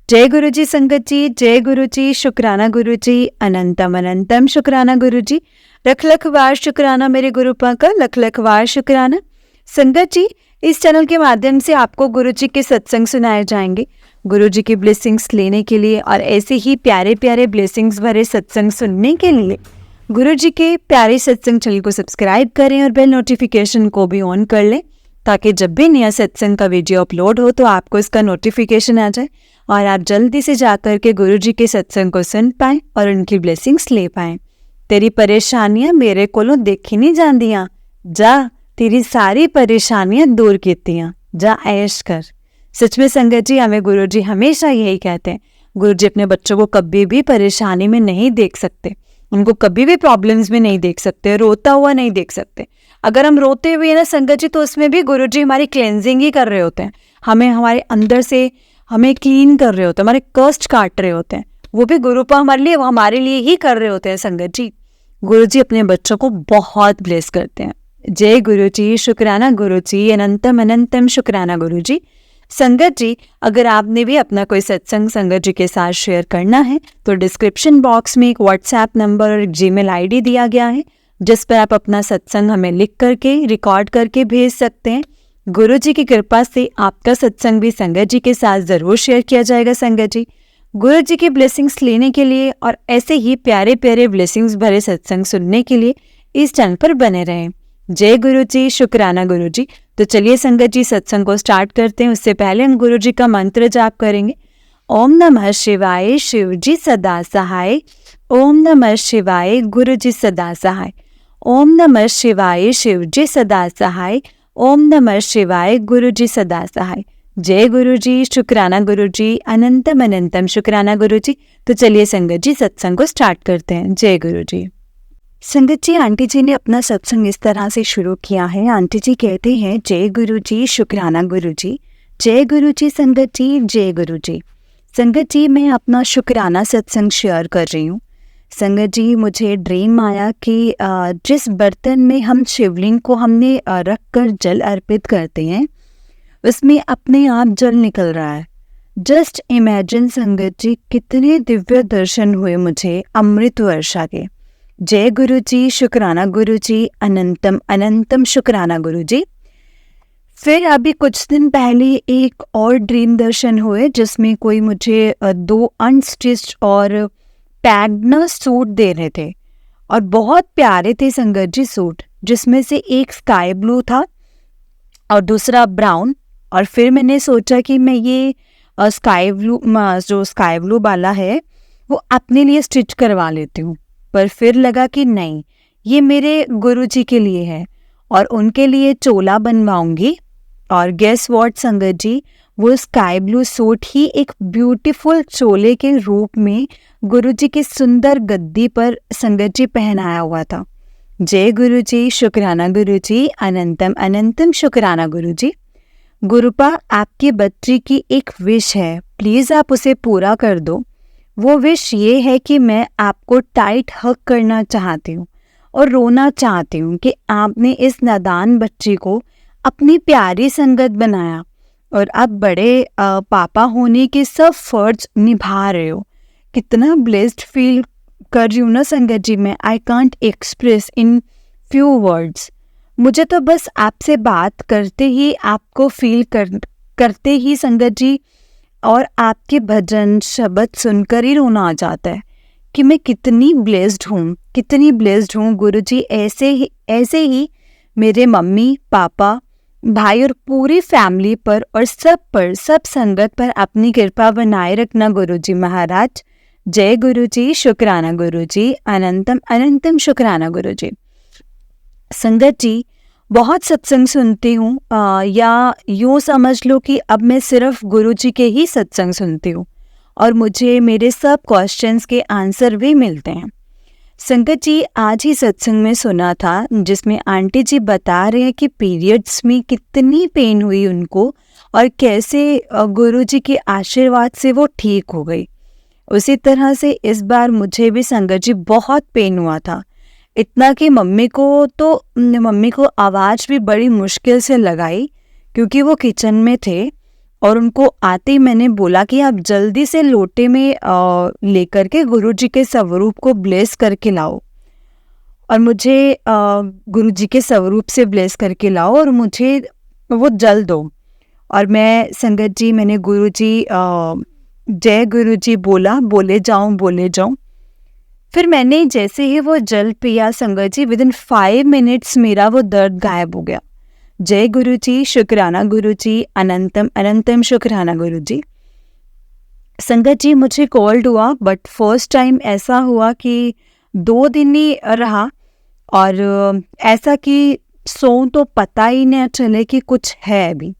जय गुरु जी संगत जी, जय गुरु जी, शुक्राना गुरु जी, अनंतम अनंतम शुक्राना गुरु जी। लख लख वार शुक्राना मेरे गुरुपा का, लख लख वार शुक्राना। संगत जी, इस चैनल के माध्यम से आपको गुरु जी के सत्संग सुनाए जाएंगे। गुरु जी की ब्लेसिंग्स लेने के लिए और ऐसे ही प्यारे प्यारे ब्लेसिंग्स भरे सत्संग सुनने के लिए गुरु जी के प्यारे सत्संग चैनल को सब्सक्राइब करें और बेल नोटिफिकेशन को भी ऑन कर लें, ताकि जब भी नया सत्संग का वीडियो अपलोड हो तो आपको इसका नोटिफिकेशन आ जाए और आप जल्दी से जाकर के गुरु जी के सत्संग को सुन पाएं और उनकी ब्लेसिंग्स ले पाएं। तेरी परेशानियां मेरे कोलों देखी नहीं जांदियां, जा तेरी सारी परेशानियां दूर कीतियां, जा ऐश कर। सच में संगत जी, हमें गुरु जी हमेशा यही कहते हैं। गुरु जी अपने बच्चों को कभी भी परेशानी में नहीं देख सकते, उनको कभी भी प्रॉब्लम्स में नहीं देख सकते, रोता हुआ नहीं देख सकते। अगर हम रोते हुए ना संगत जी, तो उसमें भी गुरु जी हमारी क्लेंजिंग ही कर रहे होते हैं, हमें हमारे अंदर से हमें क्लीन कर रहे होते हैं, हमारे कष्ट काट रहे होते हैं। वो भी गुरुपा हमारे लिए ही कर रहे होते हैं संगत जी। गुरु जी अपने बच्चों को बहुत ब्लेस करते हैं। जय गुरु जी, शुक्राना गुरु जी, अनंतम अनंतम शुक्राना गुरु जी। संगत जी, अगर आपने भी अपना कोई सत्संग संगत जी के साथ शेयर करना है तो डिस्क्रिप्शन बॉक्स में एक व्हाट्सएप नंबर और एक जीमेल आईडी दिया गया है, जिस पर आप अपना सत्संग हमें लिख करके रिकॉर्ड करके भेज सकते हैं। गुरु जी की कृपा से आपका सत्संग भी संगत जी के साथ जरूर शेयर किया जाएगा। संगत जी, गुरु जी की ब्लेसिंग्स लेने के लिए और ऐसे ही प्यारे प्यारे ब्लेसिंग्स भरे सत्संग सुनने के लिए इस चैनल पर बने रहें। जय गुरु जी, शुक्राना गुरु जी। तो चलिए संगत जी, सत्संग को स्टार्ट करते हैं। उससे पहले हम गुरु जी का मंत्र जाप करेंगे। ओम नमः शिवाय, शिव जी सदा सहाय। ओम नमः शिवाय, गुरु जी सदा सहाय। ओम नमः शिवाय, शिव जी सदा सहाय। ओम नमः शिवाय, गुरु जी सदा सहाय। जय गुरु जी, शुक्राना गुरु जी, अनंतम अनंतम शुक्राना गुरु जी। तो चलिए संगत जी, सत्संग को स्टार्ट करते हैं। जय गुरु जी। संगत जी, आंटी जी ने अपना सत्संग इस तरह से शुरू किया है। आंटी जी कहते हैं, जय गुरु जी, शुक्राना गुरु जी। जय गुरु जी संगत जी, जय गुरु जी। संगत जी, मैं अपना शुक्राना सत्संग शेयर कर रही हूँ। संगत जी, मुझे ड्रीम आया कि जिस बर्तन में हम शिवलिंग को हमने रख कर जल अर्पित करते हैं, उसमें अपने आप जल निकल रहा है। जस्ट इमेजिन संगत जी, कितने दिव्य दर्शन हुए मुझे अमृत वर्षा के। जय गुरु जी, शुक्राना गुरु जी, अनंतम अनंतम शुक्राना गुरु जी। फिर अभी कुछ दिन पहले एक और ड्रीम दर्शन हुए, जिसमें कोई मुझे 2 अनस्टिच्ड और पैग्ड सूट दे रहे थे और बहुत प्यारे थे संगत जी सूट, जिसमें से एक स्काई ब्लू था और दूसरा ब्राउन। और फिर मैंने सोचा कि मैं ये स्काई ब्लू वाला है वो अपने लिए स्टिच करवा लेती हूँ, पर फिर लगा कि नहीं, ये मेरे गुरुजी के लिए है और उनके लिए चोला बनवाऊंगी। और गेस व्हाट संगत जी, वो स्काई ब्लू सूट ही एक ब्यूटीफुल चोले के रूप में गुरुजी की सुंदर गद्दी पर संगत जी पहनाया हुआ था। जय गुरु जी, शुक्राना गुरु जी, अनंतम अनंतम शुक्राना गुरु जी। गुरुपा, आपकी बच्ची की एक विश है, प्लीज आप उसे पूरा कर दो। वो विश ये है कि मैं आपको टाइट हग करना चाहती हूँ और रोना चाहती हूँ कि आपने इस नादान बच्ची को अपनी प्यारी संगत बनाया और अब बड़े पापा होने के सब फर्ज निभा रहे हो। कितना ब्लेस्ड फील कर रही हूँ ना संगत जी मैं, I can't express in few words. मुझे तो बस आपसे बात करते ही आपको फील करते ही संगत जी और आपके भजन शब्द सुनकर ही रोना आ जाता है कि मैं कितनी ब्लेस्ड हूँ गुरु जी। ऐसे ही मेरे मम्मी पापा भाई और पूरी फैमिली पर और सब संगत पर अपनी कृपा बनाए रखना गुरु जी महाराज। जय गुरु जी, शुक्राना गुरु जी, अनंतम अनंतम शुक्राना गुरु जी। संगत जी, बहुत सत्संग सुनती हूँ, या यूँ समझ लो कि अब मैं सिर्फ गुरु जी के ही सत्संग सुनती हूँ और मुझे मेरे सब क्वेश्चंस के आंसर भी मिलते हैं। संगत जी, आज ही सत्संग में सुना था जिसमें आंटी जी बता रहे हैं कि पीरियड्स में कितनी पेन हुई उनको और कैसे गुरु जी के आशीर्वाद से वो ठीक हो गई। उसी तरह से इस बार मुझे भी संगत जी बहुत पेन हुआ था, इतना कि मम्मी को आवाज़ भी बड़ी मुश्किल से लगाई क्योंकि वो किचन में थे और उनको आते ही मैंने बोला कि आप जल्दी से लोटे में लेकर के गुरुजी के स्वरूप को ब्लेस करके लाओ, और मुझे गुरुजी के स्वरूप से ब्लेस करके लाओ और मुझे वो जल दो। और मैं संगत जी, मैंने गुरुजी जय गुरुजी बोला, बोले जाऊं। फिर मैंने जैसे ही वो जल पिया संगत जी, विदिन 5 मिनट्स मेरा वो दर्द गायब हो गया। जय गुरुजी, शुक्राना गुरुजी, अनंतम अनंतम शुक्राना गुरुजी। संगत जी, मुझे कोल्ड हुआ, बट फर्स्ट टाइम ऐसा हुआ कि 2 दिन ही रहा, और ऐसा कि सो तो पता ही नहीं चले कि कुछ है अभी,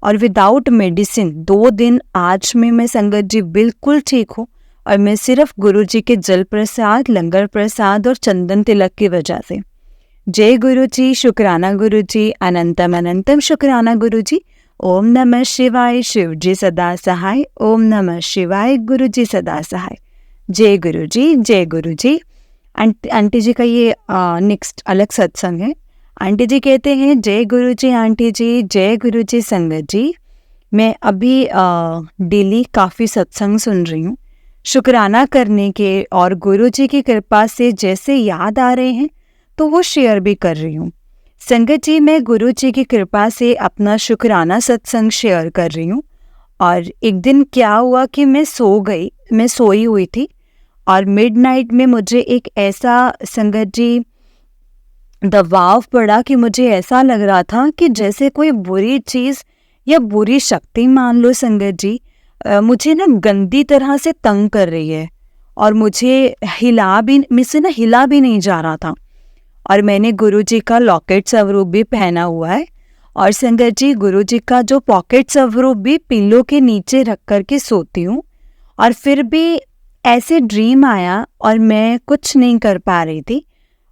और विदाउट मेडिसिन 2 दिन आज में मैं संगत जी बिल्कुल ठीक हूँ। और मैं सिर्फ गुरुजी के जल प्रसाद, लंगर प्रसाद और चंदन तिलक की वजह से। जय गुरुजी, शुक्राना गुरुजी, अनंतम अनंतम शुक्राना गुरुजी। ओम नमः शिवाय, शिवजी सदा सहाय। ओम नमः शिवाय, गुरुजी सदा सहाय। जय गुरुजी, जय गुरुजी। आंटी जी का ये नेक्स्ट अलग सत्संग है। आंटी जी कहते हैं, जय गुरुजी आंटी जी, जय गुरुजी संगत जी। मैं अभी डेली काफ़ी सत्संग सुन रही हूँ, शुक्राना करने के और गुरुजी की कृपा से जैसे याद आ रहे हैं तो वो शेयर भी कर रही हूँ। संगत जी, मैं गुरुजी की कृपा से अपना शुक्राना सत्संग शेयर कर रही हूँ। और एक दिन क्या हुआ कि मैं सोई हुई थी, और मिडनाइट में मुझे एक ऐसा संगत जी दबाव पड़ा कि मुझे ऐसा लग रहा था कि जैसे कोई बुरी चीज़ या बुरी शक्ति मान लो संगत जी, मुझे ना गंदी तरह से तंग कर रही है, और मुझे हिला भी नहीं जा रहा था। और मैंने गुरुजी का लॉकेट स्वरूप भी पहना हुआ है, और संगत जी गुरुजी का जो पॉकेट स्वरूप भी पिल्लो के नीचे रख कर के सोती हूँ। और फिर भी ऐसे ड्रीम आया और मैं कुछ नहीं कर पा रही थी,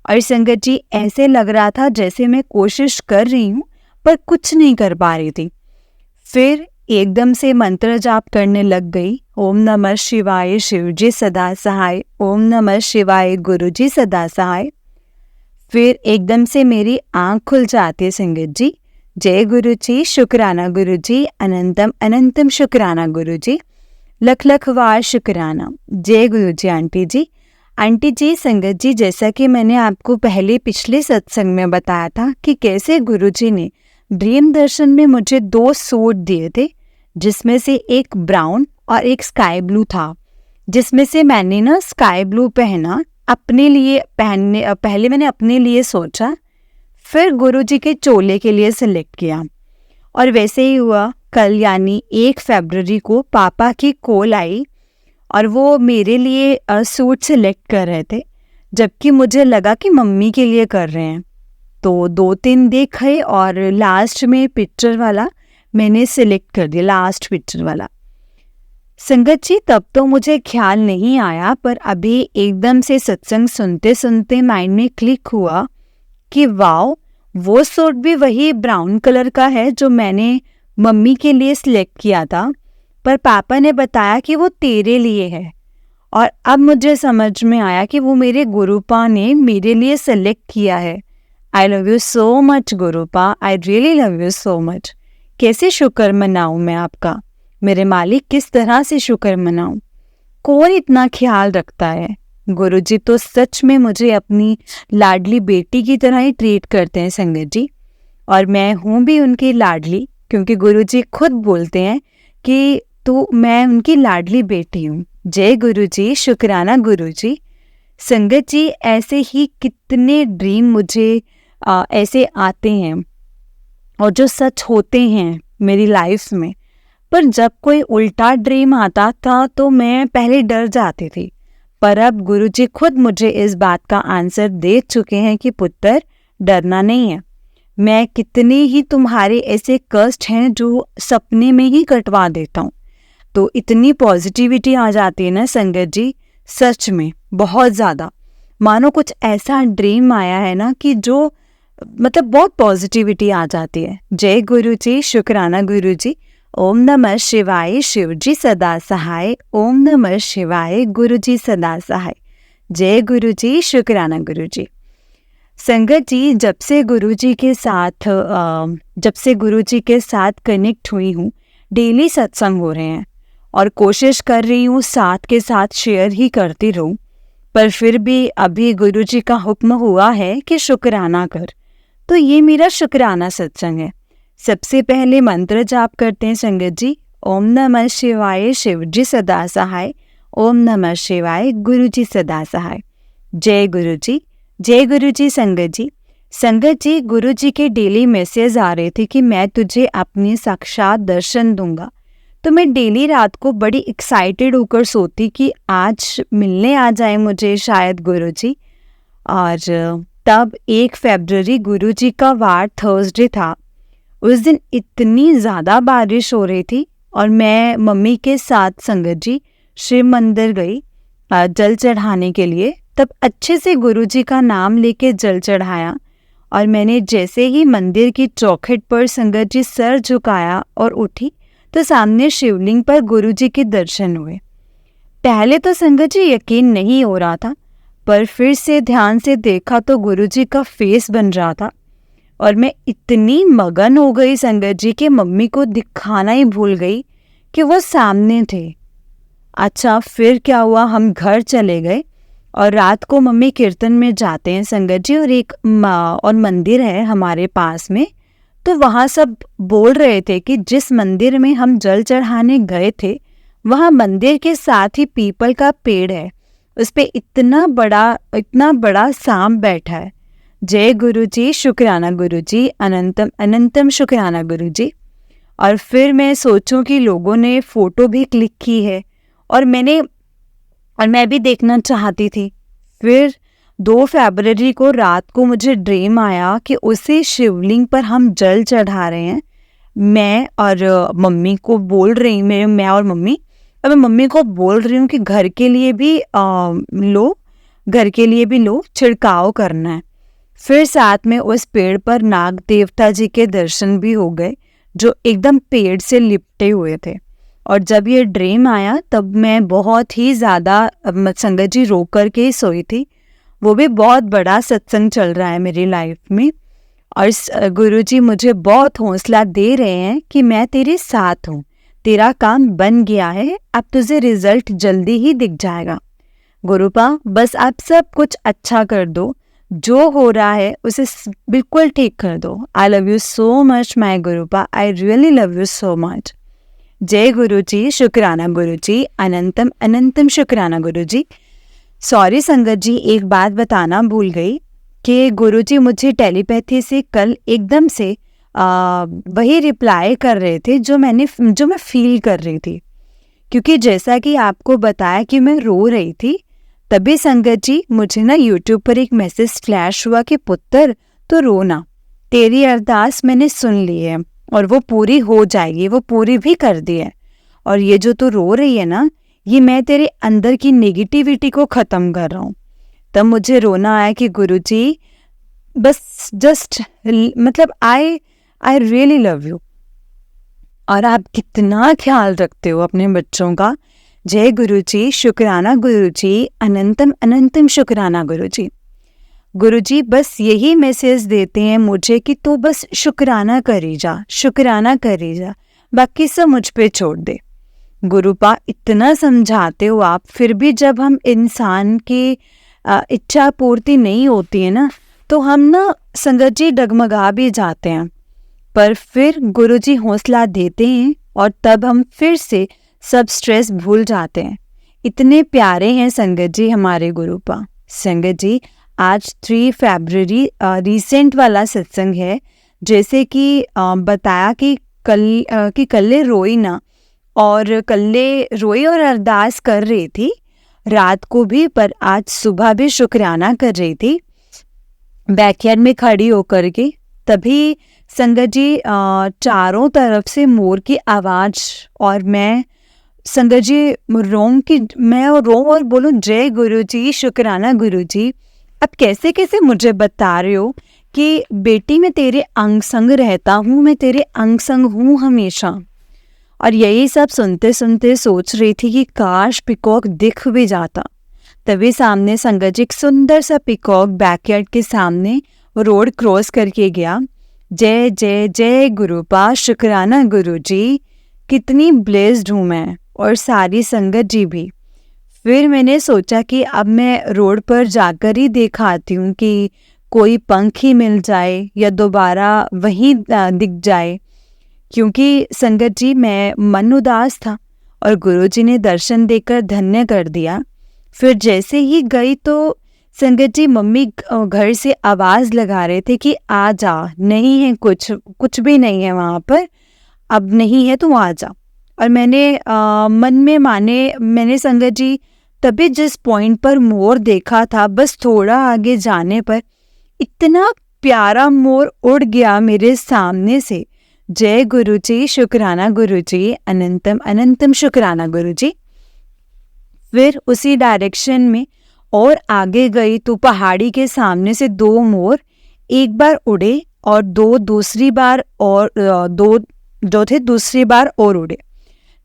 और संगत जी ऐसे लग रहा था जैसे मैं कोशिश कर रही हूँ पर कुछ नहीं कर पा रही थी। फिर एकदम से मंत्र जाप करने लग गई, ओम नमः शिवाय, शिवजी सदा सहाय। ओम नमः शिवाय, गुरुजी सदा सहाय। फिर एकदम से मेरी आँख खुल जाती है संगत जी। जय गुरुजी, शुक्राना गुरुजी, अनंतम अनंतम शुक्राना गुरुजी, लख लख वार शुक्राना। जय गुरुजी आंटी जी। आंटी जी, संगत जी, जैसा कि मैंने आपको पहले पिछले सत्संग में बताया था कि कैसे गुरुजी ने ड्रीम दर्शन में मुझे 2 सूट दिए थे, जिसमें से एक ब्राउन और एक स्काई ब्लू था, जिसमें से मैंने ना स्काई ब्लू पहना अपने लिए। पहले मैंने अपने लिए सोचा, फिर गुरुजी के चोले के लिए सिलेक्ट किया। और वैसे ही हुआ, कल यानी 1 फरवरी को पापा की कॉल आई और वो मेरे लिए सूट सिलेक्ट कर रहे थे, जबकि मुझे लगा कि मम्मी के लिए कर रहे हैं। तो 2-3 देखे और लास्ट में पिक्चर वाला मैंने सिलेक्ट कर दिया, लास्ट पिक्चर वाला। संगत जी, तब तो मुझे ख्याल नहीं आया, पर अभी एकदम से सत्संग सुनते सुनते माइंड में क्लिक हुआ कि वाओ, वो सूट भी वही ब्राउन कलर का है जो मैंने मम्मी के लिए सिलेक्ट किया था, पर पापा ने बताया कि वो तेरे लिए है। और अब मुझे समझ में आया कि वो मेरे गुरुपा ने मेरे लिए सेलेक्ट किया है। I love you so much गुरुपा, I really love you so much. कैसे शुक्र मनाऊं मैं आपका, मेरे मालिक, किस तरह से शुक्र मनाऊं? कौन इतना ख्याल रखता है? गुरुजी तो सच में मुझे अपनी लाडली बेटी की तरह ही ट्रीट करते हैं संगत जी, और मैं हूँ भी उनकी लाडली, क्योंकि गुरुजी खुद बोलते हैं कि तो मैं उनकी लाडली बेटी हूँ। जय गुरुजी, शुक्राना गुरुजी। संगत जी, ऐसे ही कितने ड्रीम मुझे ऐसे आते हैं और जो सच होते हैं मेरी लाइफ में, पर जब कोई उल्टा ड्रीम आता था तो मैं पहले डर जाती थी, पर अब गुरुजी खुद मुझे इस बात का आंसर दे चुके हैं कि पुत्र, डरना नहीं है। मैं कितने ही तुम्हारे ऐसे कष्ट हैं जो सपने में ही कटवा देता हूँ। तो इतनी पॉजिटिविटी आ जाती है ना संगत जी, सच में बहुत ज़्यादा, मानो कुछ ऐसा ड्रीम आया है ना कि जो मतलब बहुत पॉजिटिविटी आ जाती है। जय गुरुजी, शुक्राना गुरुजी। ओम नमः शिवाय, शिवजी सदा सहाय। ओम नमः शिवाय, गुरुजी सदा सहाय। जय गुरुजी, शुक्राना गुरुजी। संगत जी, जब से गुरुजी के साथ कनेक्ट हुई हूँ, डेली सत्संग हो रहे हैं और कोशिश कर रही हूँ साथ के साथ शेयर ही करती रहूँ, पर फिर भी अभी गुरुजी का हुक्म हुआ है कि शुक्राना कर, तो ये मेरा शुक्राना सत्संग है। सबसे पहले मंत्र जाप करते हैं संगत जी। ओम नमः शिवाय, शिव जी सदा सहाय। ओम नमः शिवाय, गुरु जी सदा सहाय। जय गुरु जी, जय गुरु जी। संगत जी, गुरु जी के डेली मैसेज आ रहे थे कि मैं तुझे अपने साक्षात दर्शन दूंगा, तो मैं डेली रात को बड़ी एक्साइटेड होकर सोती कि आज मिलने आ जाए मुझे शायद गुरु जी। और तब 1 फरवरी गुरु जी का वार थर्सडे था। उस दिन इतनी ज़्यादा बारिश हो रही थी और मैं मम्मी के साथ संगत जी शिव मंदिर गई जल चढ़ाने के लिए। तब अच्छे से गुरुजी का नाम लेके जल चढ़ाया और मैंने जैसे ही मंदिर की चौखट पर संगत जी सर झुकाया और उठी तो सामने शिवलिंग पर गुरुजी के दर्शन हुए। पहले तो संगत जी यकीन नहीं हो रहा था, पर फिर से ध्यान से देखा तो गुरुजी का फेस बन रहा था और मैं इतनी मगन हो गई संगत जी के मम्मी को दिखाना ही भूल गई कि वो सामने थे। अच्छा, फिर क्या हुआ, हम घर चले गए और रात को मम्मी कीर्तन में जाते हैं संगत जी, और एक और मंदिर है हमारे पास में, तो वहाँ सब बोल रहे थे कि जिस मंदिर में हम जल चढ़ाने गए थे वहाँ मंदिर के साथ ही पीपल का पेड़ है, उस पे इतना बड़ा सांप बैठा है। जय गुरु जी, शुक्राना गुरु जी, अनंतम अनंतम शुक्राना गुरु जी। और फिर मैं सोचूं कि लोगों ने फ़ोटो भी क्लिक की है और मैं भी देखना चाहती थी। फिर 2 फरवरी को रात को मुझे ड्रीम आया कि उसी शिवलिंग पर हम जल चढ़ा रहे हैं। मैं और मम्मी को बोल रही मैं और मम्मी, अब मैं मम्मी को बोल रही हूँ कि घर के लिए भी लो, छिड़काव करना है। फिर साथ में उस पेड़ पर नाग देवता जी के दर्शन भी हो गए जो एकदम पेड़ से लिपटे हुए थे। और जब ये ड्रीम आया तब मैं बहुत ही ज़्यादा संगत जी रो कर के सोई थी। वो भी बहुत बड़ा सत्संग चल रहा है मेरी लाइफ में और गुरुजी मुझे बहुत हौसला दे रहे हैं कि मैं तेरे साथ हूँ, तेरा काम बन गया है, अब तुझे रिजल्ट जल्दी ही दिख जाएगा। गुरुपा, बस आप सब कुछ अच्छा कर दो, जो हो रहा है उसे बिल्कुल ठीक कर दो। I love you so much my गुरुपा, I really love you so much. जय गुरु जी, शुक्राना गुरु जी, अनंतम अनंतम शुक्राना गुरु जी। सॉरी संगत जी, एक बात बताना भूल गई कि गुरु जी मुझे टेलीपैथी से कल एकदम से वही रिप्लाई कर रहे थे जो मैं फील कर रही थी, क्योंकि जैसा कि आपको बताया कि मैं रो रही थी, तभी संगत जी मुझे ना यूट्यूब पर एक मैसेज फ्लैश हुआ कि पुत्र तो रोना, तेरी अरदास मैंने सुन ली है और वो पूरी हो जाएगी, वो पूरी भी कर दी है। और ये जो तू रो रही है ना, ये मैं तेरे अंदर की नेगेटिविटी को ख़त्म कर रहा हूँ। तब मुझे रोना आया कि गुरुजी बस जस्ट मतलब आई रियली लव यू, और आप कितना ख्याल रखते हो अपने बच्चों का। जय गुरु जी, शुक्राना गुरु जी, अनंतम अनंतम शुक्राना गुरु जी। गुरु जी बस यही मैसेज देते हैं मुझे कि तू बस शुक्राना करी जा, शुक्राना करी जा, बाकी सब मुझ पे छोड़ दे। गुरुपा, इतना समझाते हो आप, फिर भी जब हम इंसान की इच्छा पूर्ति नहीं होती है ना, तो हम ना संगत जी डगमगा भी जाते हैं, पर फिर गुरुजी हौसला देते हैं और तब हम फिर से सब स्ट्रेस भूल जाते हैं। इतने प्यारे हैं संगत जी हमारे गुरुपा। संगत जी, आज 3 फरवरी रिसेंट वाला सत्संग है, जैसे कि बताया कि कल्ले रोई ना, और कल्ले रोई और अरदास कर रही थी रात को भी, पर आज सुबह भी शुक्राना कर रही थी बैकयार्ड में खड़ी होकर के। तभी संगत जी चारों तरफ से मोर की आवाज़, और मैं संगत जी मैं रोऊं और बोलूं जय गुरु जी, शुक्राना गुरु जी। अब कैसे कैसे मुझे बता रहे हो कि बेटी मैं तेरे अंग संग रहता हूँ, मैं तेरे अंग संग हूँ हमेशा। और यही सब सुनते सुनते सोच रही थी कि काश पिकॉक दिख भी जाता। तभी सामने संगत जी एक सुंदर सा पिकॉक बैकयार्ड के सामने रोड क्रॉस करके गया। जय जय जय गुरुपा, शुक्राना गुरु जी, कितनी ब्लेस्ड हूँ मैं और सारी संगत जी भी। फिर मैंने सोचा कि अब मैं रोड पर जाकर ही दिखाती हूँ कि कोई पंख ही मिल जाए या दोबारा वहीं दिख जाए, क्योंकि संगत जी मैं मन उदास था और गुरुजी ने दर्शन देकर धन्य कर दिया। फिर जैसे ही गई तो संगत जी मम्मी घर से आवाज़ लगा रहे थे कि आ जा, नहीं है कुछ भी नहीं है वहाँ पर, अब नहीं है तो आ जा। और मैंने मन में मैंने संगत जी तभी जिस पॉइंट पर मोर देखा था, बस थोड़ा आगे जाने पर इतना प्यारा मोर उड़ गया मेरे सामने से। जय गुरुजी, शुक्राना गुरुजी, अनंतम अनंतम शुक्राना गुरुजी। फिर उसी डायरेक्शन में और आगे गई तो पहाड़ी के सामने से 2 मोर एक बार उड़े और दूसरी बार और उड़े।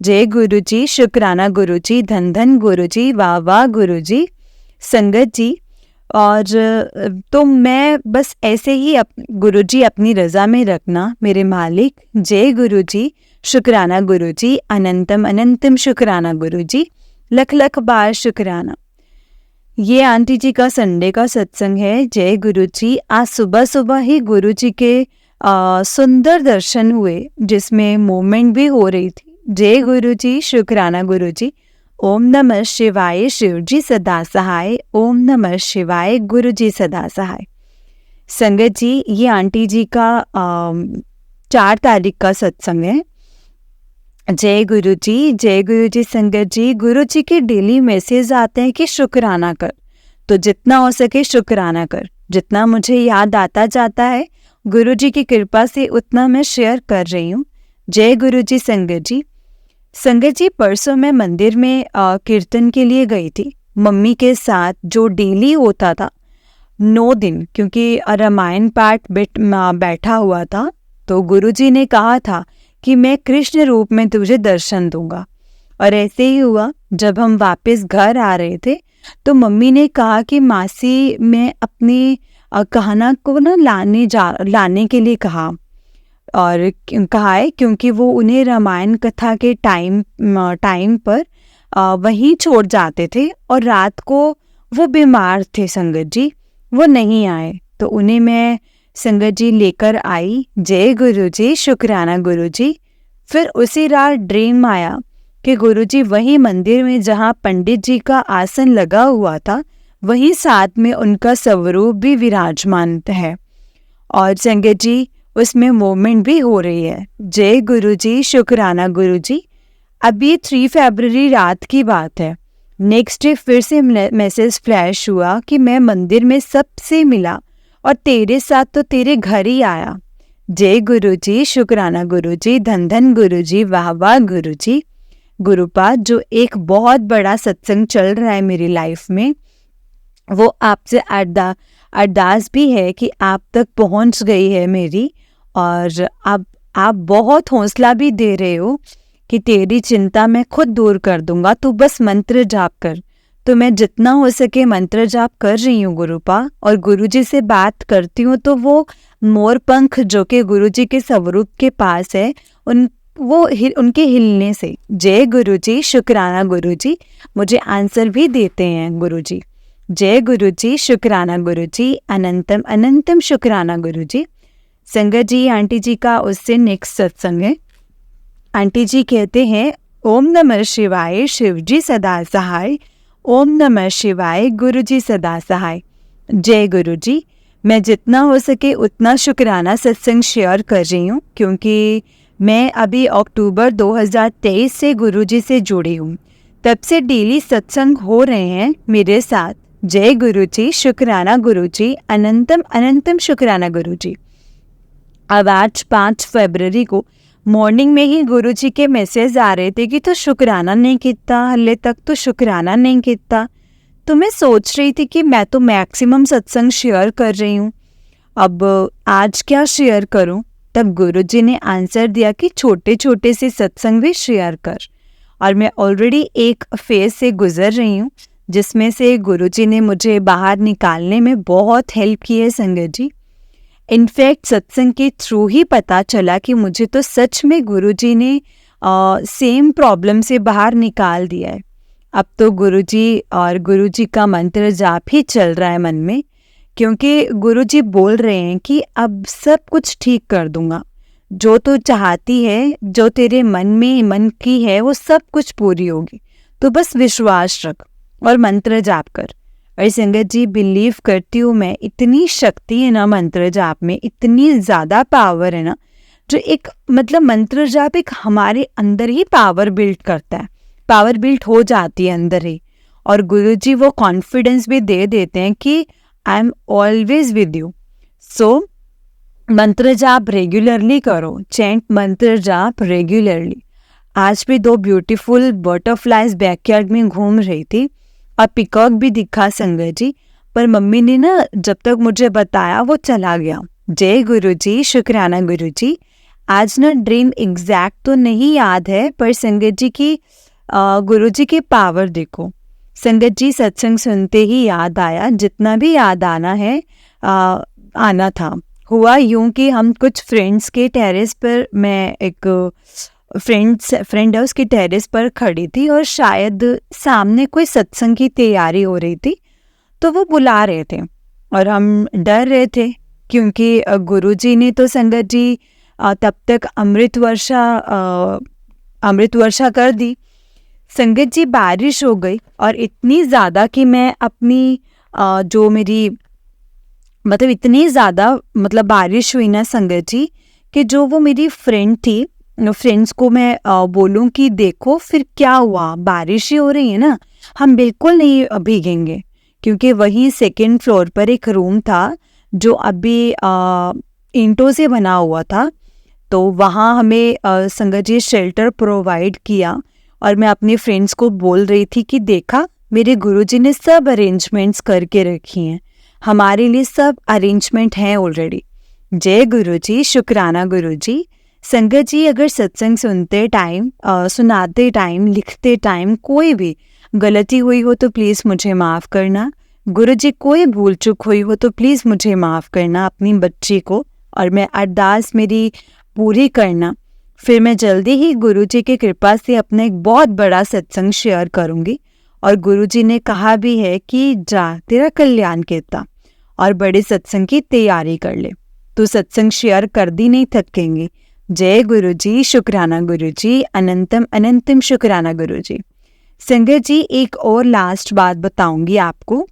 जय गुरुजी, शुक्राना गुरुजी, धन धन गुरुजी, वाह वाह गुरुजी। संगत जी, और तो मैं बस ऐसे ही गुरुजी अपनी रज़ा में रखना मेरे मालिक। जय गुरुजी, शुक्राना गुरुजी, अनंतम अनंतम शुक्राना गुरुजी, लख लख बार शुक्राना। ये आंटी जी का संडे का सत्संग है। जय गुरुजी। आज सुबह सुबह ही गुरुजी के सुंदर दर्शन हुए, जिसमें मूवमेंट भी हो रही थी। जय गुरुजी, शुक्राना गुरुजी। ओम नमः शिवाय, शिवजी सदा सहाय। ओम नमः शिवाय, गुरुजी सदा सहाय। संगत जी, ये आंटी जी का 4 तारीख का सत्संग है। जय गुरुजी, जय गुरुजी। संगत जी, गुरुजी के डेली मैसेज आते हैं कि शुक्राना कर, तो जितना हो सके शुक्राना कर। जितना मुझे याद आता जाता है गुरुजी की कृपा से उतना मैं शेयर कर रही हूँ। जय गुरुजी। संगत जी, परसों मैं मंदिर में कीर्तन के लिए गई थी मम्मी के साथ, जो डेली होता था 9 दिन, क्योंकि रामायण पाठ बैठा हुआ था। तो गुरुजी ने कहा था कि मैं कृष्ण रूप में तुझे दर्शन दूंगा। और ऐसे ही हुआ। जब हम वापस घर आ रहे थे तो मम्मी ने कहा कि मासी, मैं अपनी कहना को ना लाने के लिए कहा, और कहा है क्योंकि वो उन्हें रामायण कथा के टाइम पर वहीं छोड़ जाते थे और रात को वो बीमार थे संगत जी, वो नहीं आए, तो उन्हें मैं संगत जी लेकर आई। जय गुरुजी, शुक्राना गुरुजी। फिर उसी रात ड्रीम आया कि गुरुजी वही मंदिर में जहाँ पंडित जी का आसन लगा हुआ था, वहीं साथ में उनका स्वरूप भी विराजमान है और संगत जी उसमें मूवमेंट भी हो रही है। जय गुरुजी, शुक्राना गुरुजी। अब ये 3 फरवरी रात की बात है। नेक्स्ट डे फिर से मैसेज फ्लैश हुआ कि मैं मंदिर में सबसे मिला और तेरे साथ तो तेरे घर ही आया। जय गुरुजी, शुक्राना गुरुजी, धन धन गुरुजी, वाह वाह गुरुजी। गुरुपाद, जो एक बहुत बड़ा सत्संग चल रहा है मेरी लाइफ में, वो आपसे अरदास भी है कि आप तक पहुंच गई है मेरी, और आप बहुत हौसला भी दे रहे हो कि तेरी चिंता मैं खुद दूर कर दूंगा, तू बस मंत्र जाप कर। तो मैं जितना हो सके मंत्र जाप कर रही हूँ गुरुपा, और गुरुजी से बात करती हूँ तो वो मोर पंख जो कि गुरुजी के स्वरूप के पास है, उनके हिलने से, जय गुरुजी, शुक्राना गुरुजी, मुझे आंसर भी देते हैं गुरुजी। जय गुरुजी, शुक्राना गुरुजी, अनंतम अनंतम शुक्राना गुरुजी। संगत जी, आंटी जी का उससे नेक्स्ट सत्संग है। आंटी जी कहते हैं, ओम नमः शिवाय, शिवजी सदा सहाय। ओम नमः शिवाय, गुरुजी सदा सहाय। जय गुरुजी। मैं जितना हो सके उतना शुक्राना सत्संग शेयर कर रही हूँ, क्योंकि मैं अभी अक्टूबर 2023 से गुरुजी से जुड़ी हूँ। तब से डेली सत्संग हो रहे हैं मेरे साथ। जय गुरुजी, शुक्राना गुरुजी, अनंतम अनंतम शुक्राना गुरुजी। अब आज 5 फरवरी को मॉर्निंग में ही गुरुजी के मैसेज आ रहे थे कि तो शुक्राना नहीं किया हले तक, तो शुक्राना नहीं किया। तो मैं सोच रही थी कि मैं तो मैक्सिमम सत्संग शेयर कर रही हूँ, अब आज क्या शेयर करूँ। तब गुरुजी ने आंसर दिया कि छोटे छोटे से सत्संग भी शेयर कर। और मैं ऑलरेडी एक फेज से गुजर रही हूँ, जिसमें से गुरुजी ने मुझे बाहर निकालने में बहुत हेल्प की है संगत जी। इनफैक्ट सत्संग के थ्रू ही पता चला कि मुझे तो सच में गुरुजी ने सेम प्रॉब्लम से बाहर निकाल दिया है। अब तो गुरुजी और गुरुजी का मंत्र जाप ही चल रहा है मन में, क्योंकि गुरुजी बोल रहे हैं कि अब सब कुछ ठीक कर दूंगा, जो तू चाहती है, जो तेरे मन की है, वो सब कुछ पूरी होगी। तो बस विश्वास रख और मंत्र जाप कर। और संगत जी, बिलीव करती हूँ मैं, इतनी शक्ति है ना मंत्र जाप में, इतनी ज़्यादा पावर है ना, जो एक मतलब मंत्र जाप एक हमारे अंदर ही पावर बिल्ड करता है, पावर बिल्ड हो जाती है अंदर ही। और गुरुजी वो कॉन्फिडेंस भी दे देते हैं कि I am always with you. So मंत्र जाप रेगुलरली करो, चैंट मंत्र जाप रेगुलरली। आज भी 2 ब्यूटीफुल बटरफ्लाइज बैकयार्ड में घूम रही थी और पिकॉक भी दिखा संगत जी, पर मम्मी ने ना जब तक मुझे बताया वो चला गया। जय गुरुजी, शुक्राना गुरुजी। आज ना ड्रीम एग्जैक्ट तो नहीं याद है, पर संगत जी की गुरुजी की पावर देखो। संगत जी, सत्संग सुनते ही याद आया, जितना भी याद आना है आना था। हुआ यूं कि हम कुछ फ्रेंड्स के टेरेस पर, मैं एक फ्रेंड है उसकी टेरेस पर खड़ी थी और शायद सामने कोई सत्संग की तैयारी हो रही थी, तो वो बुला रहे थे और हम डर रहे थे, क्योंकि गुरुजी ने तो संगत जी तब तक अमृत वर्षा कर दी। संगत जी, बारिश हो गई और इतनी ज़्यादा कि मैं अपनी जो मेरी मतलब इतनी ज़्यादा मतलब बारिश हुई ना संगत जी, कि जो वो मेरी फ्रेंड थी, फ्रेंड्स को मैं बोलूं कि देखो फिर क्या हुआ, बारिश ही हो रही है ना, हम बिल्कुल नहीं भीगेंगे। क्योंकि वही 2nd फ्लोर पर एक रूम था जो अभी ईंटों से बना हुआ था, तो वहाँ हमें संगत जी शेल्टर प्रोवाइड किया। और मैं अपने फ्रेंड्स को बोल रही थी कि देखा, मेरे गुरुजी ने सब अरेंजमेंट्स करके रखी हैं, हमारे लिए सब अरेंजमेंट हैं ऑलरेडी। जय गुरुजी, शुक्राना गुरुजी। संगत जी, अगर सत्संग सुनते टाइम, सुनाते टाइम, लिखते टाइम कोई भी गलती हुई हो तो प्लीज़ मुझे माफ़ करना। गुरुजी, कोई भूल चूक हुई हो तो प्लीज़ मुझे माफ़ करना, अपनी बच्ची को, और मैं अरदास मेरी पूरी करना। फिर मैं जल्दी ही गुरुजी की कृपा से अपना एक बहुत बड़ा सत्संग शेयर करूँगी। और गुरुजी ने कहा भी है कि जा, तेरा कल्याण कहता, और बड़े सत्संग की तैयारी कर ले, तो सत्संग शेयर कर दी नहीं थकेंगे। जय गुरुजी, शुक्राना गुरुजी, अनंतम अनंतम शुक्राना गुरुजी। संगत जी, एक और लास्ट बात बताऊंगी आपको।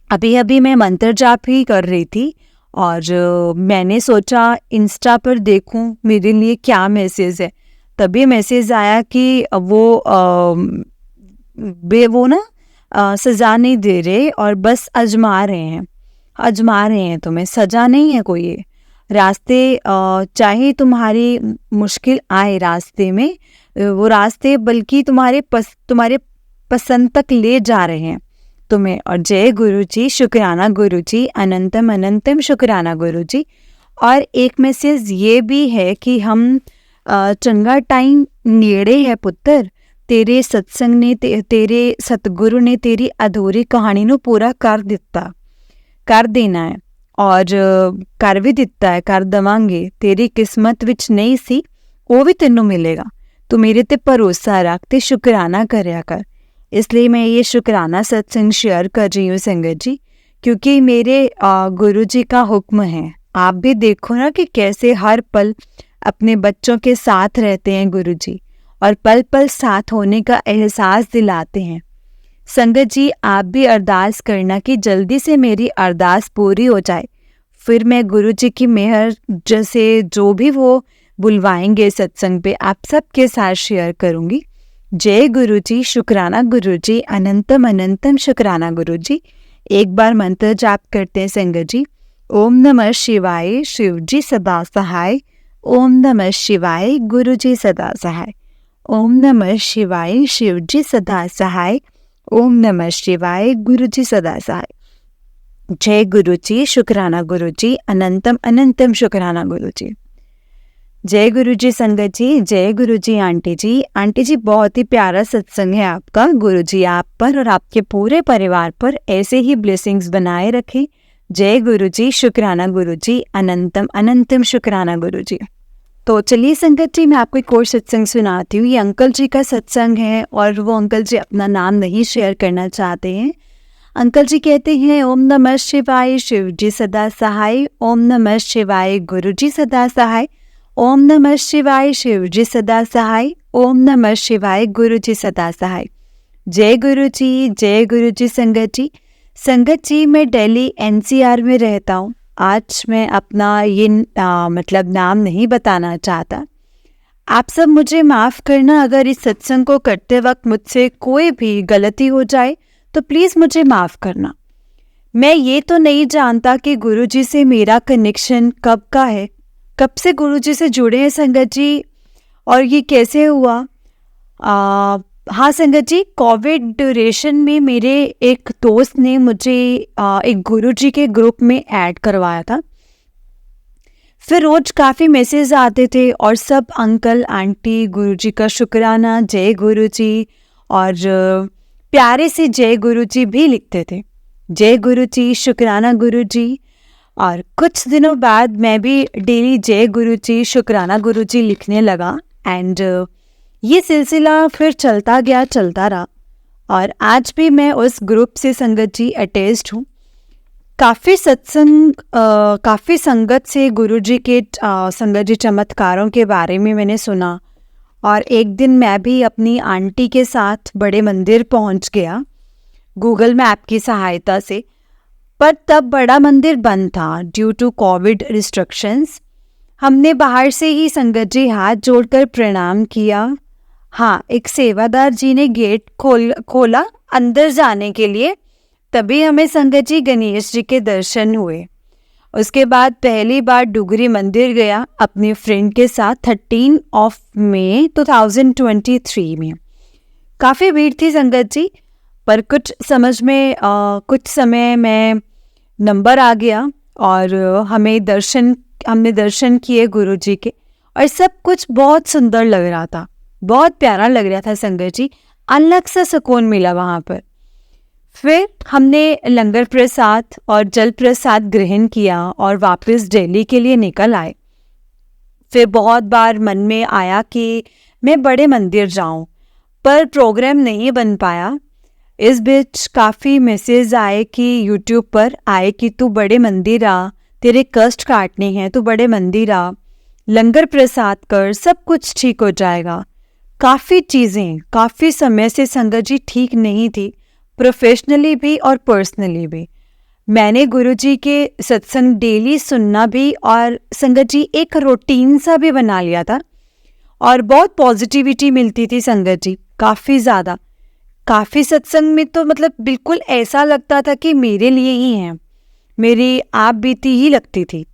अभी अभी मैं मंत्र जाप ही कर रही थी और मैंने सोचा इंस्टा पर देखूं मेरे लिए क्या मैसेज है। तभी मैसेज आया कि वो ना सजा नहीं दे रहे और बस आजमा रहे हैं तुम्हें, सजा नहीं है कोई। ये रास्ते चाहे तुम्हारी मुश्किल आए रास्ते में, वो रास्ते बल्कि तुम्हारे पसंद तक ले जा रहे हैं तुम्हें। और जय गुरुजी, शुक्राना गुरुजी, अनंतम अनंतम शुक्राना गुरुजी। और एक मैसेज ये भी है कि हम चंगा टाइम नेड़े है पुत्र, तेरे सत्संग ने तेरे सतगुरु ने तेरी अधूरी कहानी ਨੂੰ पूरा कर देना है, और कर भी ਦਿੱਤਾ है, कर देवांगे। तेरी किस्मत विच नहीं सी, वो भी तेनों मिलेगा। तू मेरे ते भरोसा रख ते शुक्राना करया कर। इसलिए मैं ये शुक्राना सत्संग शेयर कर रही हूँ संगत जी, क्योंकि मेरे गुरु जी का हुक्म है। आप भी देखो ना कि कैसे हर पल अपने बच्चों के साथ रहते हैं गुरु जी, और पल पल साथ होने का एहसास दिलाते हैं। संगत जी, आप भी अरदास करना कि जल्दी से मेरी अरदास पूरी हो जाए, फिर मैं गुरु जी की मेहर जैसे जो भी वो बुलवाएंगे सत्संग पे, आप सबके साथ शेयर करूँगी। जय गुरु जी, शुक्राना गुरु जी, अनंतम अनंतम शुक्राना गुरु जी। एक बार मंत्र जाप करते हैं संगत जी। ओम नमः शिवाय, शिव जी सदा सहाय। ओम नमः शिवाय, गुरु जी सदा सहाय। ओम नमः शिवाय, शिव जी सदा सहाय। ओम नमः शिवाय, गुरु जी सदा सहाय। जय गुरु जी, शुक्राना गुरु जी, अनंतम अनंतम शुक्राना गुरु जी। जय गुरु जी संगत जी, जय गुरु जी आंटी जी। आंटी जी, बहुत ही प्यारा सत्संग है आपका। गुरु जी आप पर और आपके पूरे परिवार पर ऐसे ही ब्लेसिंग्स बनाए रखें। जय गुरु जी, शुक्राना गुरु जी, अनंतम अनंतम शुक्राना गुरु जी। तो चलिए संगत जी, मैं आपको एक और सत्संग सुनाती हूँ। ये अंकल जी का सत्संग है और वो अंकल जी अपना नाम नहीं शेयर करना चाहते हैं। अंकल जी कहते हैं, ओम नमः शिवाय, शिव जी सदा सहाय। ओम नमः शिवाय, गुरु जी सदा सहाय। ओम नमः शिवाय, शिव जी सदा सहाय। ओम नमः शिवाय, गुरु जी सदा सहाय। जय गुरु जी, जय गुरु जी। संगत जी, संगत जी, मैं दिल्ली एनसीआर में रहता हूँ। आज मैं अपना ये मतलब नाम नहीं बताना चाहता। आप सब मुझे माफ़ करना अगर इस सत्संग को करते वक्त मुझसे कोई भी गलती हो जाए तो प्लीज़ मुझे माफ़ करना। मैं ये तो नहीं जानता कि गुरुजी से मेरा कनेक्शन कब का है, कब से गुरुजी से जुड़े हैं संगत जी, और ये कैसे हुआ। हाँ संगत जी, कोविड ड्यूरेशन में मेरे एक दोस्त ने मुझे एक गुरुजी के ग्रुप में ऐड करवाया था। फिर रोज काफ़ी मैसेज आते थे और सब अंकल आंटी गुरुजी का शुक्राना, जय गुरुजी, और प्यारे से जय गुरुजी भी लिखते थे। जय गुरुजी, शुक्राना गुरुजी। और कुछ दिनों बाद मैं भी डेली जय गुरुजी, शुक्राना गुरुजी लिखने लगा। एंड ये सिलसिला फिर चलता गया, चलता रहा, और आज भी मैं उस ग्रुप से संगत जी अटैच्ड हूँ। काफ़ी सत्संग, काफ़ी संगत से गुरुजी के संगत जी चमत्कारों के बारे में मैंने सुना। और एक दिन मैं भी अपनी आंटी के साथ बड़े मंदिर पहुँच गया गूगल मैप की सहायता से, पर तब बड़ा मंदिर बंद था ड्यू टू कोविड रिस्ट्रिक्शंस। हमने बाहर से ही संगत जी हाथ जोड़कर प्रणाम किया। हाँ, एक सेवादार जी ने गेट खोला अंदर जाने के लिए, तभी हमें संगत जी गणेश जी के दर्शन हुए। उसके बाद पहली बार डुगरी मंदिर गया अपनी फ्रेंड के साथ 13 मई 2023 में। काफ़ी भीड़ थी संगत जी, पर कुछ समय में नंबर आ गया और हमने दर्शन किए गुरु जी के, और सब कुछ बहुत सुंदर लग रहा था, बहुत प्यारा लग रहा था संगत जी। अलग सा सुकून मिला वहाँ पर। फिर हमने लंगर प्रसाद और जल प्रसाद ग्रहण किया और वापस दिल्ली के लिए निकल आए। फिर बहुत बार मन में आया कि मैं बड़े मंदिर जाऊं, पर प्रोग्राम नहीं बन पाया। इस बीच काफ़ी मैसेज आए कि यूट्यूब पर आए कि तू बड़े मंदिर आ, तेरे कष्ट काटने हैं, तू बड़े मंदिर आ, लंगर प्रसाद कर, सब कुछ ठीक हो जाएगा। काफ़ी चीज़ें काफ़ी समय से संगत जी ठीक नहीं थी, प्रोफेशनली भी और पर्सनली भी। मैंने गुरुजी के सत्संग डेली सुनना भी और संगत जी एक रूटीन सा भी बना लिया था, और बहुत पॉजिटिविटी मिलती थी संगत जी, काफ़ी ज़्यादा। काफ़ी सत्संग में तो मतलब बिल्कुल ऐसा लगता था कि मेरे लिए ही हैं, मेरी आप बीती ही लगती थी।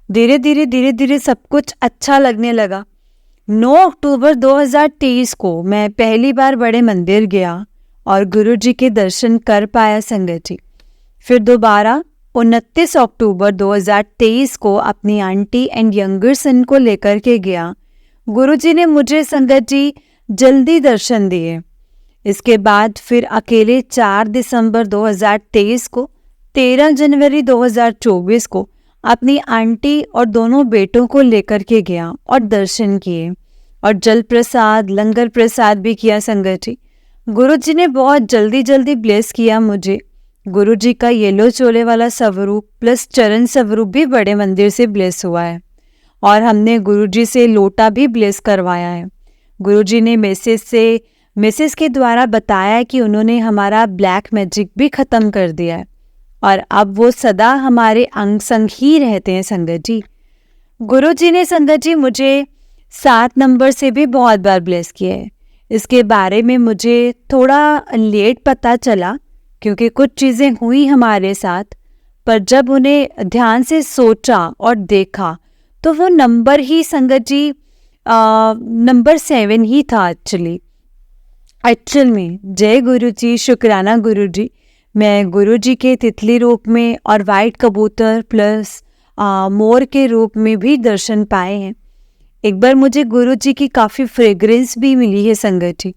धीरे धीरे सब कुछ अच्छा लगने लगा। 9 अक्टूबर 2023 को मैं पहली बार बड़े मंदिर गया और गुरुजी के दर्शन कर पाया संगत जी। फिर दोबारा 29 अक्टूबर 2023 को अपनी आंटी एंड यंगर सन को लेकर के गया। गुरुजी ने मुझे संगत जी जल्दी दर्शन दिए। इसके बाद फिर अकेले 4 दिसंबर 2023 को, 13 जनवरी 2024 को अपनी आंटी और दोनों बेटों को लेकर के गया और दर्शन किए, और जल प्रसाद लंगर प्रसाद भी किया संगत जी। गुरुजी ने बहुत जल्दी ब्लेस किया मुझे। गुरुजी का येलो चोले वाला स्वरूप प्लस चरण स्वरूप भी बड़े मंदिर से ब्लेस हुआ है, और हमने गुरुजी से लोटा भी ब्लेस करवाया है। गुरुजी ने मैसेज के द्वारा बताया कि उन्होंने हमारा ब्लैक मैजिक भी ख़त्म कर दिया है, और अब वो सदा हमारे अंग संग ही रहते हैं संगत जी। गुरुजी ने संगत जी मुझे 7 नंबर से भी बहुत बार ब्लेस किया है। इसके बारे में मुझे थोड़ा लेट पता चला क्योंकि कुछ चीज़ें हुई हमारे साथ, पर जब उन्हें ध्यान से सोचा और देखा तो वो नंबर ही संगत जी नंबर 7 ही था एक्चुअल में। जय गुरु जी, शुक्राना गुरु जी। मैं गुरु जी के तितली रूप में और वाइट कबूतर प्लस मोर के रूप में भी दर्शन पाए हैं। एक बार मुझे गुरु जी की काफ़ी फ्रेग्रेंस भी मिली है संगत जी।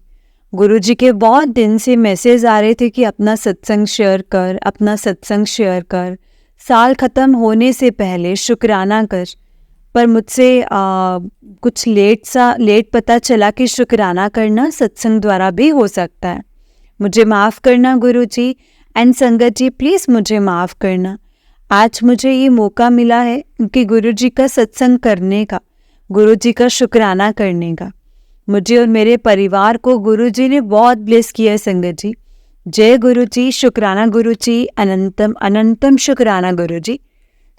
गुरु जी के बहुत दिन से मैसेज आ रहे थे कि अपना सत्संग शेयर कर, अपना सत्संग शेयर कर, साल ख़त्म होने से पहले शुक्राना कर। पर मुझसे कुछ लेट पता चला कि शुक्राना करना सत्संग द्वारा भी हो सकता है। मुझे माफ़ करना गुरुजी एंड संगत जी, प्लीज़ मुझे माफ़ करना। आज मुझे ये मौका मिला है कि गुरुजी का सत्संग करने का, गुरुजी का शुक्राना करने का। मुझे और मेरे परिवार को गुरुजी ने बहुत ब्लेस किया है संगत जी। जय गुरुजी, शुक्राना गुरुजी, अनंतम अनंतम शुक्राना गुरुजी।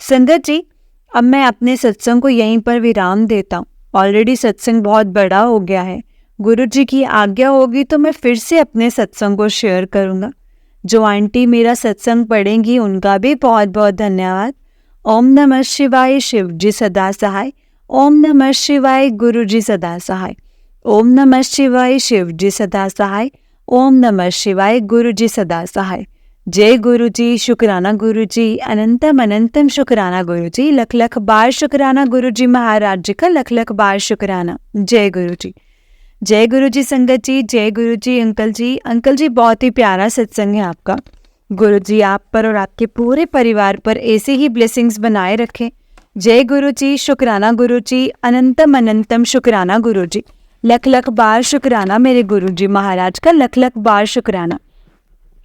संगत जी, अब मैं अपने सत्संग को यहीं पर विराम देता हूँ। ऑलरेडी सत्संग बहुत बड़ा हो गया है। गुरुजी की आज्ञा होगी तो मैं फिर से अपने सत्संग को शेयर करूँगा। जो आंटी मेरा सत्संग पढ़ेंगी उनका भी बहुत बहुत धन्यवाद। ओम नमः शिवाय, शिव जी सदा सहाय। ओम नमः शिवाय, गुरु जी सदा सहाय। ओम नमः शिवाय, शिव जी सदा सहाय। ओम नमः शिवाय, गुरु जी सदा सहाय। जय गुरु जी, शुक्राना गुरु जी, अनंतम अनंतम शुक्राना गुरु जी, लख लख बार शुक्राना गुरु जी महाराज जी का, लख लख बार शुक्राना। जय गुरु जी। जय गुरु जी संगत जी, जय गुरु जी अंकल जी। अंकल जी, बहुत ही प्यारा सत्संग है आपका। गुरु जी आप पर और आपके पूरे परिवार पर ऐसे ही ब्लेसिंग्स बनाए रखें। जय गुरु जी, शुक्राना गुरु जी, अनंतम अनंतम शुक्राना गुरु जी, लख लख बार शुक्राना मेरे गुरु जी महाराज का, लख लख बार शुक्राना।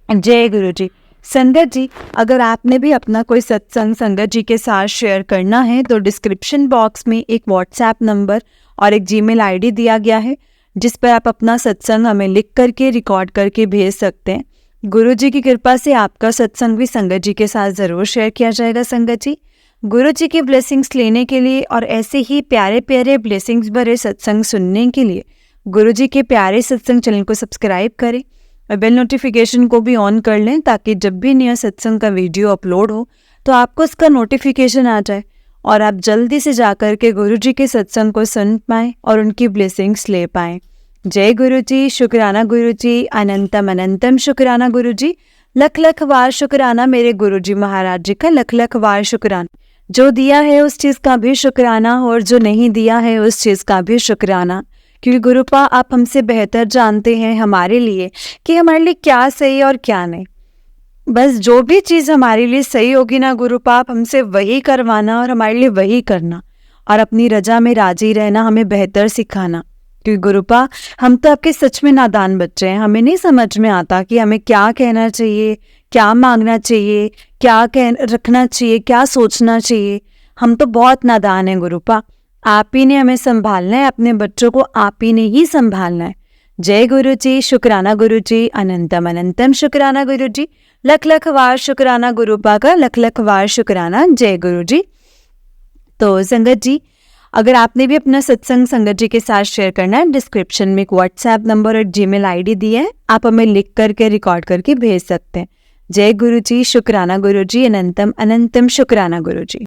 जय गुरु जी। संगत जी, अगर आपने भी अपना कोई सत्संग संगत जी के साथ शेयर करना है तो डिस्क्रिप्शन बॉक्स में एक व्हाट्सएप नंबर और एक जीमेल आईडी दिया गया है, जिस पर आप अपना सत्संग हमें लिख करके रिकॉर्ड करके भेज सकते हैं। गुरु जी की कृपा से आपका सत्संग भी संगत जी के साथ ज़रूर शेयर किया जाएगा। संगत जी, गुरु जी की ब्लेसिंग्स लेने के लिए और ऐसे ही प्यारे प्यारे ब्लेसिंग्स भरे सत्संग सुनने के लिए गुरु जी के प्यारे सत्संग चैनल को सब्सक्राइब करें और बेल नोटिफिकेशन को भी ऑन कर लें, ताकि जब भी नया सत्संग का वीडियो अपलोड हो तो आपको उसका नोटिफिकेशन आ जाए और आप जल्दी से जाकर के गुरु जी के सत्संग को सुन पाएँ और उनकी ब्लेसिंग्स ले पाएँ। जय गुरु जी, शुक्राना गुरु जी, अनंतम अनंतम शुक्राना गुरु जी, लख लख वार शुक्राना मेरे गुरु जी महाराज जी का, लख लख वार शुक्राना। जो दिया है उस चीज़ का भी शुक्राना और जो नहीं दिया है उस चीज़ का भी शुक्राना, क्योंकि गुरुपा आप हमसे बेहतर जानते हैं हमारे लिए कि हमारे लिए क्या सही और क्या नहीं। बस जो भी चीज़ हमारे लिए सही होगी ना गुरुपा, आप हमसे वही करवाना और हमारे लिए वही करना और अपनी रजा में राजी रहना, हमें बेहतर सिखाना। क्योंकि गुरुपा हम तो आपके सच में नादान बच्चे हैं, हमें नहीं समझ में आता कि हमें क्या कहना चाहिए, क्या मांगना चाहिए, क्या रखना चाहिए, क्या सोचना चाहिए। हम तो बहुत नादान हैं गुरुपा। आप ही ने हमें संभालना है, अपने बच्चों को आप ही ने ही संभालना है। जय गुरु जी, शुक्राना गुरु जी, अनंतम अनंतम शुक्राना गुरु जी, लख लख वार शुक्राना गुरुपा का, लख लख वार शुक्राना। जय गुरु जी। तो संगत जी, अगर आपने भी अपना सत्संग संगत जी के साथ शेयर करना है, डिस्क्रिप्शन में एक व्हाट्सएप नंबर और जीमेल आईडी दी है, आप हमें लिख करके रिकॉर्ड करके भेज सकते हैं। जय गुरु जी, शुक्राना गुरु जी, अनंतम अनंतम शुक्राना गुरु जी।